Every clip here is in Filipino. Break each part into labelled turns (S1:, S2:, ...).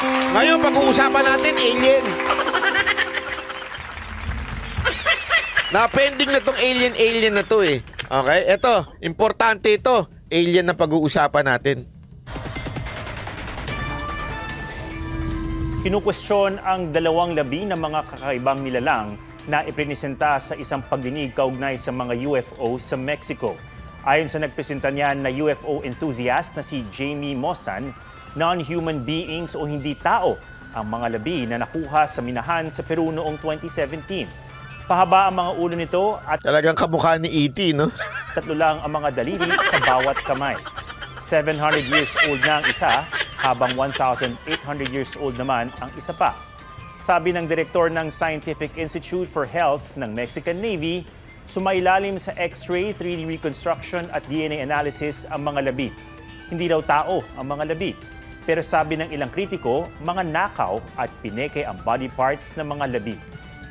S1: Ngayon, pag-uusapan natin, alien. Na-pending na tong alien na to eh. Okay, eto, importante ito. Alien na pag-uusapan natin.
S2: Kinukwestiyon ang dalawang labi ng mga kakaibang nilalang na iprinisenta sa isang pagdinig kaugnay sa mga UFO sa Mexico. Ayon sa nagpresenta niyan na UFO enthusiast na si Jamie Mossan, non-human beings o hindi tao ang mga labi na nakuha sa minahan sa Peru noong 2017. Pahaba ang mga ulo nito at
S1: talagang kamukha ni E.T., no?
S2: 3 lang ang mga daliri sa bawat kamay. 700 years old na ang isa, habang 1,800 years old naman ang isa pa. Sabi ng direktor ng Scientific Institute for Health ng Mexican Navy, sumailalim sa X-ray, 3D reconstruction at DNA analysis ang mga labi. Hindi daw tao ang mga labi. Pero sabi ng ilang kritiko, mga nakaw at pineke ang body parts ng mga labi.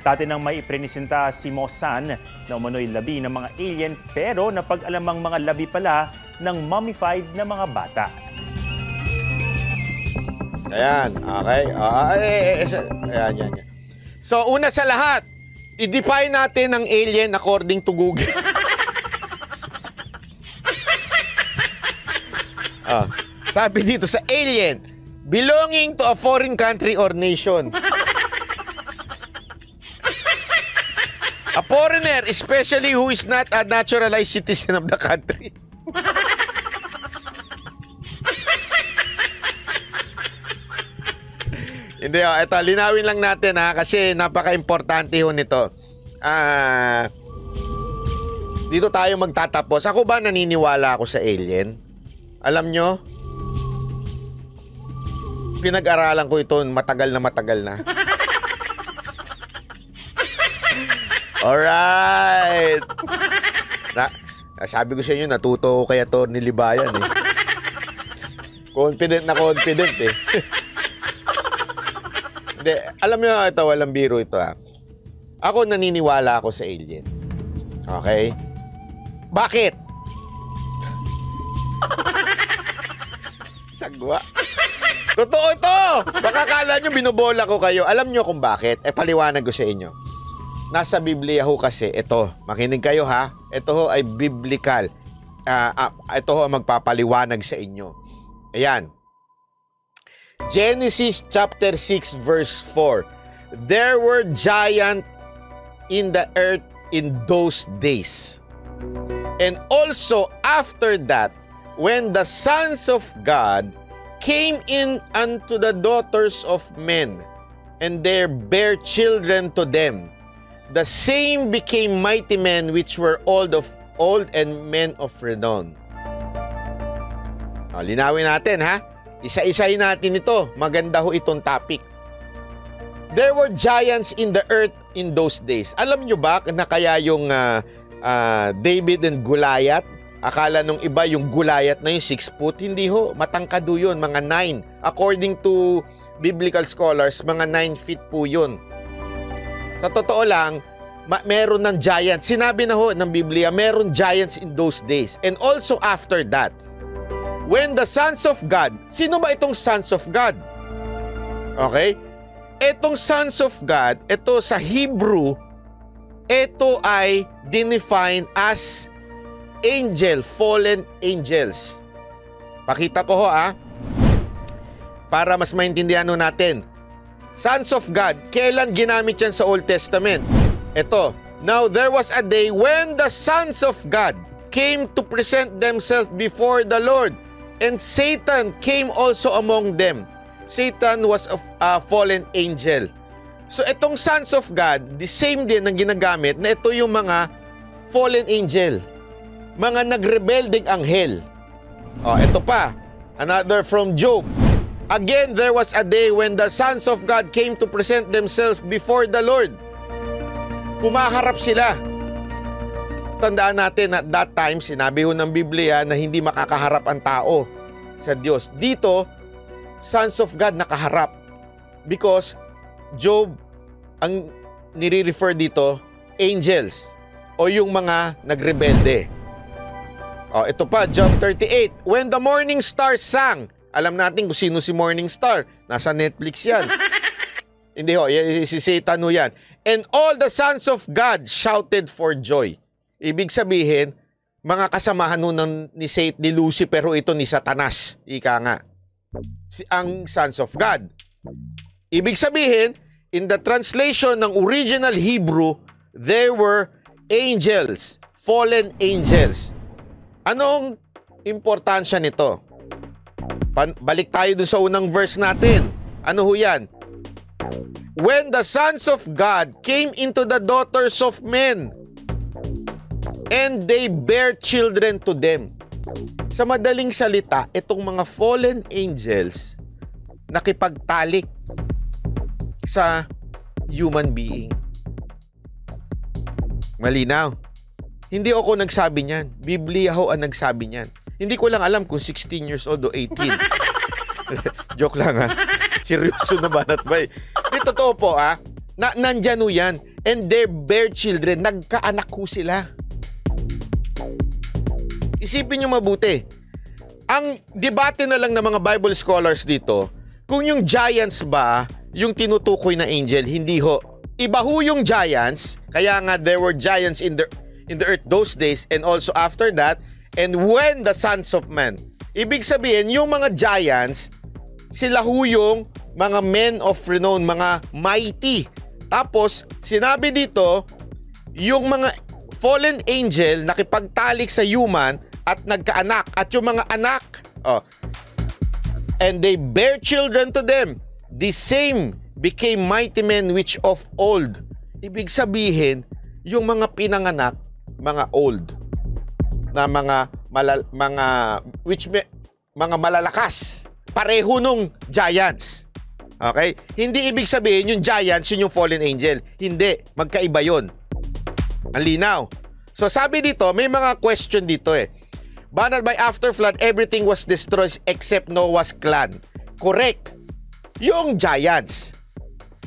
S2: Dati nang may iprenisinta si Mossan na umano'y labi ng mga alien pero napag-alamang mga labi pala ng mummified na mga bata.
S1: Ayan, okay. Ayan. So, una sa lahat, i-define natin ang alien according to Google. Sabi dito sa alien, belonging to a foreign country or nation. A foreigner, especially who is not a naturalized citizen of the country. Hindi, ito, linawin lang natin kasi napaka-importante ho nito. Dito tayo magtatapos. Ako ba naniniwala ako sa alien? Alam nyo, pinag-aralan ko ito matagal na. Alright! Sabi ko sa inyo, natuto ko kay Atty. Libayan eh. Confident eh. Hindi, alam nyo, ito, walang biro ito Ako naniniwala ako sa alien. Okay? Bakit? Sagwa. Totoo ito! Baka kala nyo binobola ko kayo. Alam nyo kung bakit? Paliwanag ko sa inyo. Nasa Biblia ho kasi, ito, makinig kayo ha. Ito ho ay biblical. Ito ho ang magpapaliwanag sa inyo. Ayan. Genesis chapter 6 verse 4. There were giants in the earth in those days. And also after that, when the sons of God came in unto the daughters of men, and they bare children to them, the same became mighty men which were old and men of renown. Linawin natin ha. Isa-isahin natin ito. Maganda ho itong topic. There were giants in the earth in those days. Alam nyo ba na kaya yung David and Goliath? Akala nung iba yung Goliath na yung 6 foot. Hindi ho. Matangkado yun. Mga 9. According to biblical scholars, mga 9 feet po yun. Sa totoo lang, meron ng giants. Sinabi na ho ng Biblia, meron giants in those days. And also after that, when the sons of God, sino ba itong sons of God? Okay? Itong sons of God, ito sa Hebrew, ito ay dinefine as angel, fallen angels. Pakita ko ho para mas maintindihan natin. Sons of God, kailan ginamit yan sa Old Testament? Ito, now there was a day when the sons of God came to present themselves before the Lord, and Satan came also among them. Satan was a fallen angel. So itong sons of God, the same din ang ginagamit na ito yung mga fallen angel. Mga nagrebelding anghel. Ito pa, another from Job. Again, there was a day when the sons of God came to present themselves before the Lord. Kumaharap sila. Tandaan natin at that time, sinabi ho ng Biblia na hindi makakaharap ang tao sa Diyos. Dito, sons of God nakaharap. Because Job, ang nire-refer dito, angels o yung mga nagrebelde. Ito pa, Job 38. When the morning star sang, alam natin kung sino si morning star. Nasa Netflix yan. Hindi ho, si Satan ho yan. And all the sons of God shouted for joy. Ibig sabihin, mga kasamahan ho ni Lucifer ho ito ni Satanas. Ika nga. Ang sons of God. Ibig sabihin, in the translation ng original Hebrew, there were angels, fallen angels. Anong importansya nito? Balik tayo dun sa unang verse natin. Ano ho yan? When the sons of God came into the daughters of men, and they bear children to them. Sa madaling salita, itong mga fallen angels nakipagtalik sa human being. Malinaw. Hindi ako nagsabi niyan. Biblia ho ang nagsabi niyan. Hindi ko lang alam kung 16 years old o 18. Joke lang ha. Seryoso naman at bay. Di totoo po ha. Nandyan ho yan. And they bear children. Nagkaanak ho sila. Isipin nyo mabuti. Ang debate na lang ng mga Bible scholars dito, kung yung giants ba yung tinutukoy na angel, hindi ho. Iba ho yung giants, kaya nga there were giants in the earth those days and also after that, and when the sons of men. Ibig sabihin, yung mga giants, sila ho yung mga men of renown, mga mighty. Tapos, sinabi dito, yung mga fallen angel nakipagtalik sa human at nagkaanak. At yung mga anak, and they bear children to them. The same became mighty men which of old. Ibig sabihin, yung mga pinanganak, mga old, na mga malalakas. Pareho nung giants. Okay? Hindi ibig sabihin yung giants, yun yung fallen angel. Hindi. Magkaiba yun. Ang linaw. So sabi dito, may mga question dito eh. But by after flood, everything was destroyed except Noah's clan. Correct. Yung giants.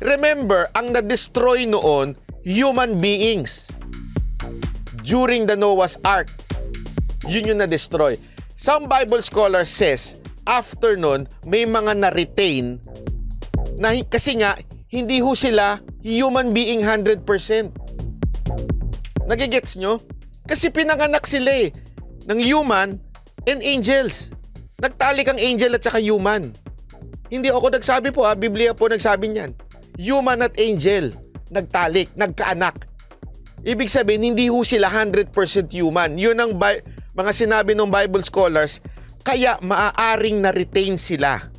S1: Remember, ang na-destroy noon, human beings. During the Noah's Ark. Yun yung na-destroy. Some Bible scholars says, after nun, may mga na-retain na kasi nga, hindi ho sila human being 100%. Nagigets nyo? Kasi pinanganak sila eh, ng human and angels. Nagtalik ang angel at saka human. Hindi ako nagsabi po ha, Biblia po nagsabi niyan. Human at angel, nagtalik, nagkaanak. Ibig sabihin, hindi ho sila 100% human. Yun ang mga sinabi ng Bible scholars, kaya maaaring na-retain sila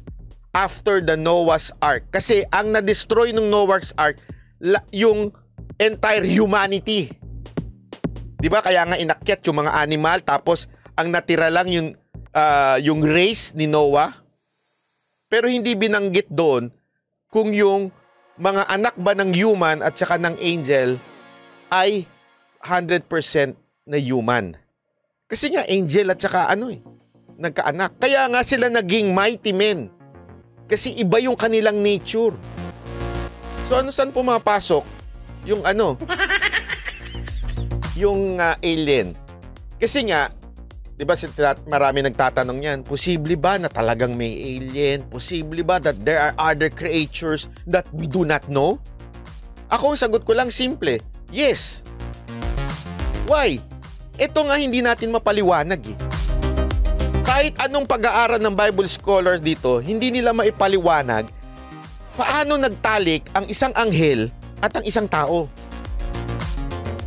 S1: after the Noah's Ark. Kasi ang na-destroy ng Noah's Ark, yung entire humanity. Diba? Kaya nga inakyat yung mga animal, tapos ang natira lang yung race ni Noah. Pero hindi binanggit doon kung yung mga anak ba ng human at saka ng angel ay 100% na human. Kasi nga angel at saka nagkaanak. Kaya nga sila naging mighty men. Kasi iba yung kanilang nature. So saan pumapasok yung yung alien? Kasi nga, di ba marami nagtatanong yan, posible ba na talagang may alien? Posible ba that there are other creatures that we do not know? Ako ang sagot ko lang simple, yes. Why? Ito nga hindi natin mapaliwanag eh. Kahit anong pag-aaral ng Bible scholars dito, hindi nila maipaliwanag paano nagtalik ang isang anghel at ang isang tao.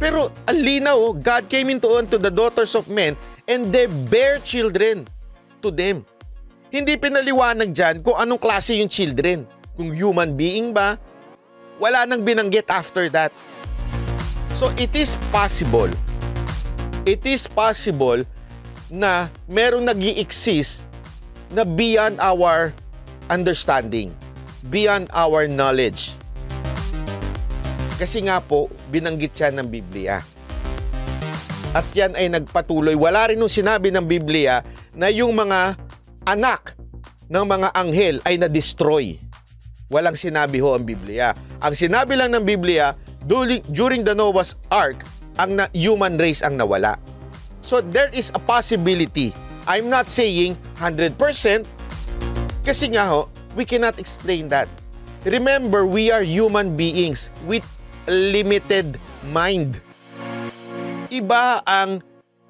S1: Pero ang linaw, God came into the daughters of men and they bear children to them. Hindi pinaliwanag dyan kung anong klase yung children. Kung human being ba, wala nang binanggit after that. So it is possible na merong nag-i-exist na beyond our understanding, beyond our knowledge. Kasi nga po, binanggit siya ng Biblia. At yan ay nagpatuloy. Wala rin nung sinabi ng Biblia na yung mga anak ng mga anghel ay na-destroy. Walang sinabi ho ang Biblia. Ang sinabi lang ng Biblia, during the Noah's Ark, ang human race ang nawala. So there is a possibility. I'm not saying 100%, kasi nga ho, We cannot explain that. Remember, we are human beings with limited mind. Iba ang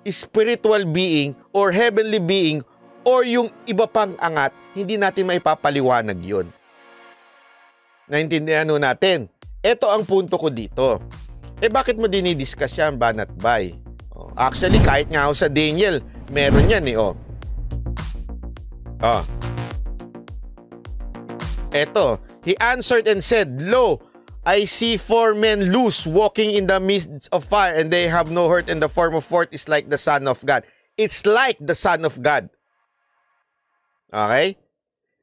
S1: spiritual being or heavenly being or yung iba pang angat, hindi natin maipapaliwanag yun. Naintindihan natin. Ito ang punto ko dito. Bakit mo dinidiscuss yan, Banat Bay? Actually, kahit nga sa Daniel, meron yan Eto, he answered and said, Lo, I see 4 men loose walking in the midst of fire, and they have no hurt, and the form of fourth is like the Son of God. It's like the Son of God. Okay?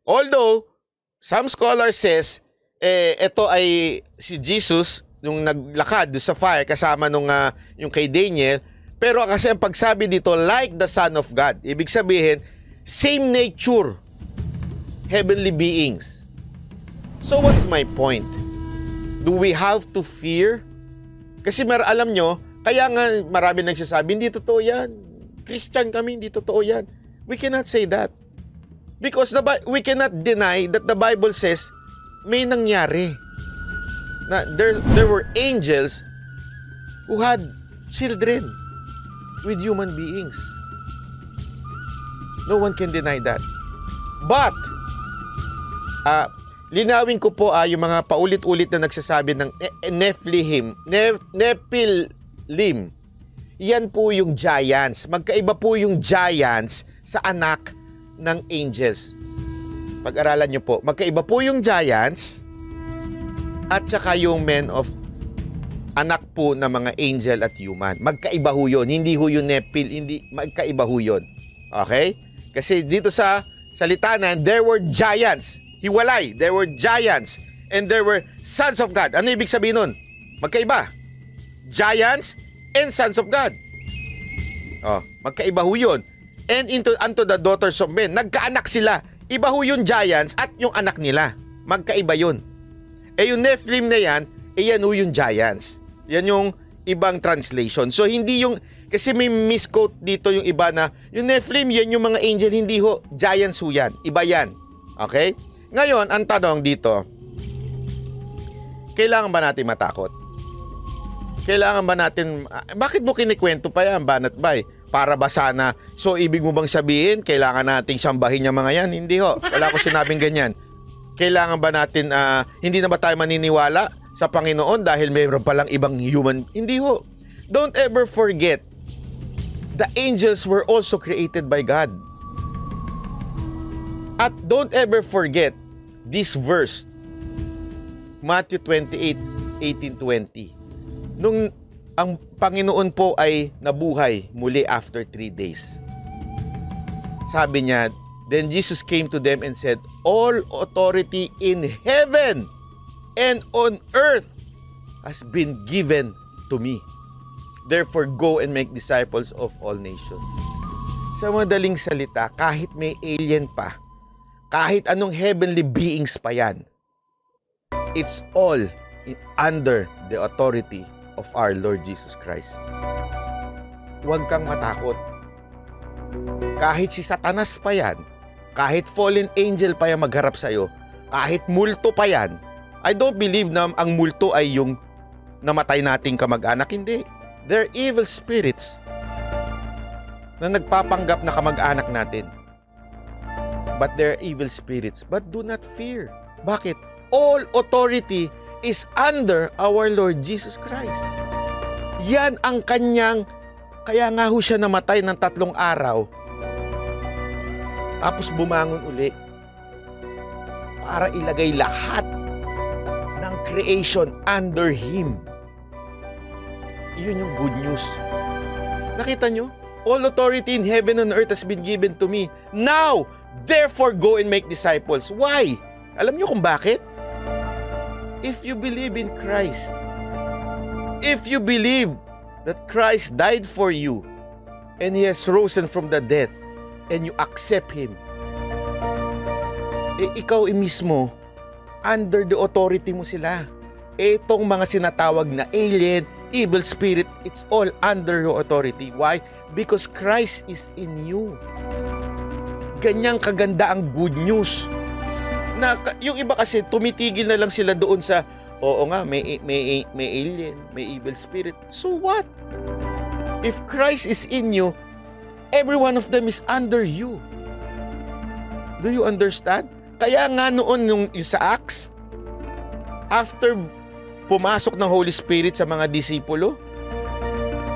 S1: Although, some scholars says, ito ay si Jesus nung naglakad sa fire kasama nung yung kay Daniel. Pero kasi ang pagsabi dito, like the Son of God. Ibig sabihin, same nature, heavenly beings. So what's my point? Do we have to fear? Kasi alam nyo, kaya nga marami nagsasabi, hindi totoo yan. Christian kami, hindi totoo yan. We cannot say that. Because we cannot deny that the Bible says, may nangyari. Na there were angels who had children with human beings. No one can deny that. But, linawin ko po yung mga paulit-ulit na nagsasabi ng Nephilim. Yan po yung giants. Magkaiba po yung giants sa anak ng angels. Pag-aralan nyo po. Magkaiba po yung giants at saka yung men of anak po ng mga angel at human. Magkaiba ho yun. Hindi ho yung Nephil. Hindi, magkaiba ho yun. Okay? Kasi dito sa salitanan, there were giants. Hiwalay. There were giants. And there were sons of God. Ano ibig sabihin nun? Magkaiba. Giants and sons of God. Magkaiba ho yun. And unto the daughters of men. Nagkaanak sila. Iba ho yung giants at yung anak nila. Magkaiba yun. Yung Nephilim na yan, yan ho yung giants. Yan yung ibang translation. So hindi yung, kasi may misquote dito yung iba na, yung Nephilim, yan yung mga angel, hindi ho, giants ho yan. Iba yan. Okay? Ngayon, ang tanong dito, kailangan ba natin matakot? Kailangan ba natin, bakit mo kinikwento pa yan, Banat Bay? Para ba sana, so ibig mo bang sabihin, kailangan nating sambahin yung mga yan? Hindi ho, wala ko sinabing ganyan. Kailangan ba natin, hindi na ba tayo maniniwala sa Panginoon dahil mayroon palang ibang human? Hindi ho. Don't ever forget, the angels were also created by God. At don't ever forget this verse, Matthew 28:18-20. Nung ang Panginoon po ay nabuhay muli after 3 days. Sabi niya, then Jesus came to them and said, all authority in heaven and on earth has been given to me. Therefore, go and make disciples of all nations. Sa madaling salita, kahit may alien pa, kahit anong heavenly beings pa yan, it's all under the authority of our Lord Jesus Christ. Huwag kang matakot. Kahit si Satanas pa yan, kahit fallen angel pa yan magharap sa'yo, kahit multo pa yan, I don't believe na ang multo ay yung namatay nating kamag-anak. Hindi. They're evil spirits na nagpapanggap na kamag-anak natin. But they're evil spirits. But do not fear. Bakit? All authority is under our Lord Jesus Christ. Yan ang kanyang, kaya nga ho siya namatay ng 3 araw. Tapos bumangon uli para ilagay lahat ng creation under Him. Yun yung good news. Nakita nyo? All authority in heaven and earth has been given to me. Now, therefore, go and make disciples. Why? Alam nyo kung bakit? If you believe in Christ, if you believe that Christ died for you and He has risen from the dead and you accept Him, ikaw mismo, under the authority mo sila. Itong mga sinatawag na alien, evil spirit, it's all under your authority. Why? Because Christ is in you. Ganyang kaganda ang good news Yung iba kasi tumitigil na lang sila doon sa, oo nga, may alien, may evil spirit. So what? If Christ is in you, every one of them is under you. Do you understand? Kaya nga noon yung sa Acts, after pumasok ng Holy Spirit sa mga disipulo,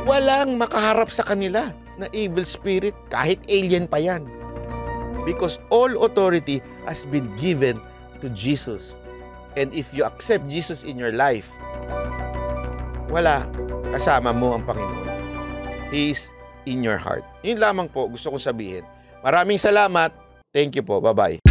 S1: walang makaharap sa kanila na evil spirit, kahit alien pa yan. Because all authority has been given to Jesus. And if you accept Jesus in your life, wala, kasama mo ang Panginoon. He is in your heart. Yun lamang po gusto kong sabihin. Maraming salamat. Thank you po. Bye-bye.